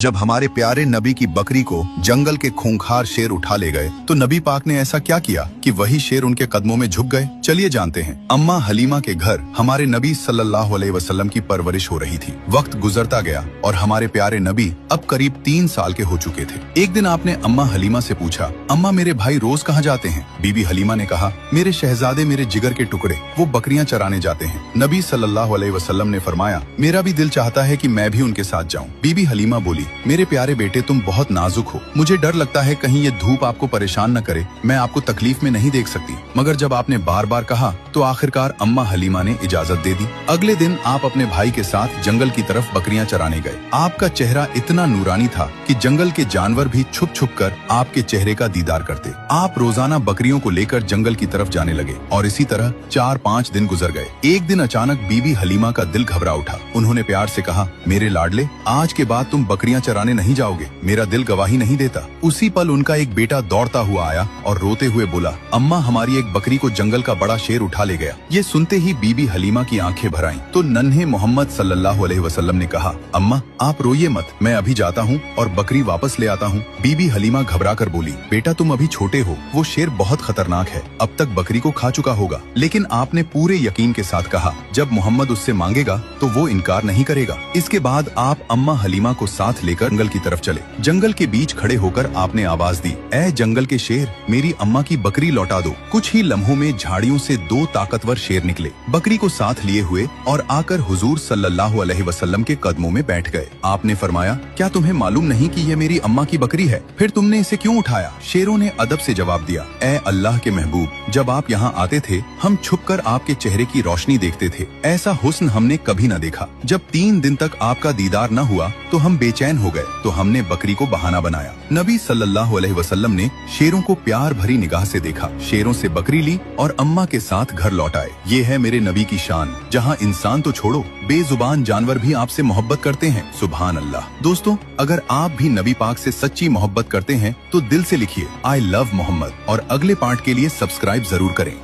जब हमारे प्यारे नबी की बकरी को जंगल के खूंखार शेर उठा ले गए तो नबी पाक ने ऐसा क्या किया कि वही शेर उनके कदमों में झुक गए। चलिए जानते हैं। अम्मा हलीमा के घर हमारे नबी सल्लल्लाहु अलैहि वसल्लम की परवरिश हो रही थी। वक्त गुजरता गया और हमारे प्यारे नबी अब करीब 3 साल के हो चुके थे। एक दिन आपने अम्मा हलीमा से पूछा, अम्मा मेरे भाई रोज कहाँ जाते हैं? बीबी हलीमा ने कहा, मेरे शहजादे मेरे जिगर के टुकड़े, वो बकरियां चराने जाते हैं। नबी सल्लल्लाहु अलैहि वसल्लम ने फरमाया, मेरा भी दिल चाहता है कि मैं भी उनके साथ जाऊं। बीबी हलीमा बोली, मेरे प्यारे बेटे तुम बहुत नाजुक हो, मुझे डर लगता है कहीं ये धूप आपको परेशान न करे, मैं आपको तकलीफ में नहीं देख सकती। मगर जब आपने बार बार कहा तो आखिरकार अम्मा हलीमा ने इजाजत दे दी। अगले दिन आप अपने भाई के साथ जंगल की तरफ बकरियां चराने गए। आपका चेहरा इतना नूरानी था कि जंगल के जानवर भी छुप छुप कर आपके चेहरे का दीदार करते। आप रोजाना बकरियों को लेकर जंगल की तरफ जाने लगे और इसी तरह 4-5 दिन गुजर गए। एक दिन अचानक बीबी हलीमा का दिल घबरा उठा। उन्होंने प्यार से कहा, मेरे लाडले, आज के बाद तुम बकरियां चराने नहीं जाओगे, मेरा दिल गवाही नहीं देता। उसी पल उनका एक बेटा दौड़ता हुआ आया और रोते हुए बोला, अम्मा हमारी एक बकरी को जंगल का बड़ा शेर उठा ले गया। ये सुनते ही बीबी हलीमा की आंखें भर आईं। तो नन्हे मोहम्मद सल्लल्लाहु अलैहि वसल्लम ने कहा, अम्मा आप रोइए मत, मैं अभी जाता हूँ और बकरी वापस ले आता हूँ। बीबी हलीमा घबरा कर बोली, बेटा तुम अभी छोटे हो, वो शेर बहुत खतरनाक है, अब तक बकरी को खा चुका होगा। लेकिन आपने पूरे यकीन के साथ कहा, जब मोहम्मद उससे मांगेगा तो वो इनकार नहीं करेगा। इसके बाद आप अम्मा हलीमा को साथ लेकर जंगल की तरफ चले। जंगल के बीच खड़े होकर आपने आवाज दी, ऐ जंगल के शेर, मेरी अम्मा की बकरी लौटा दो। कुछ ही लम्हों में झाड़ियों से 2 ताकतवर शेर निकले, बकरी को साथ लिए हुए और आकर हुजूर सल्लल्लाहु अलैहि वसल्लम के कदमों में बैठ गए। आपने फरमाया, क्या तुम्हें मालूम नहीं कि ये मेरी अम्मा की बकरी है? फिर तुमने इसे क्यों उठाया? शेरों ने अदब से जवाब दिया, ऐ अल्लाह के महबूब, जब आप यहाँ आते थे हम छुपकर आपके चेहरे की रोशनी देखते थे, ऐसा हुस्न हमने कभी न देखा। जब 3 दिन तक आपका दीदार न हुआ तो हम बेचैन हो गए, तो हमने बकरी को बहाना बनाया। नबी सल्लल्लाहु अलैहि वसल्लम ने शेरों को प्यार भरी निगाह से देखा, शेरों से बकरी ली और अम्मा के साथ घर लौट आए। ये है मेरे नबी की शान, जहाँ इंसान तो छोड़ो, बेजुबान जानवर भी आपसे मोहब्बत करते हैं। सुभान अल्लाह। दोस्तों, अगर आप भी नबी पाक से सच्ची मोहब्बत करते हैं तो दिल से लिखिए, आई लव मोहम्मद, और अगले पार्ट के लिए सब्सक्राइब जरूर करें।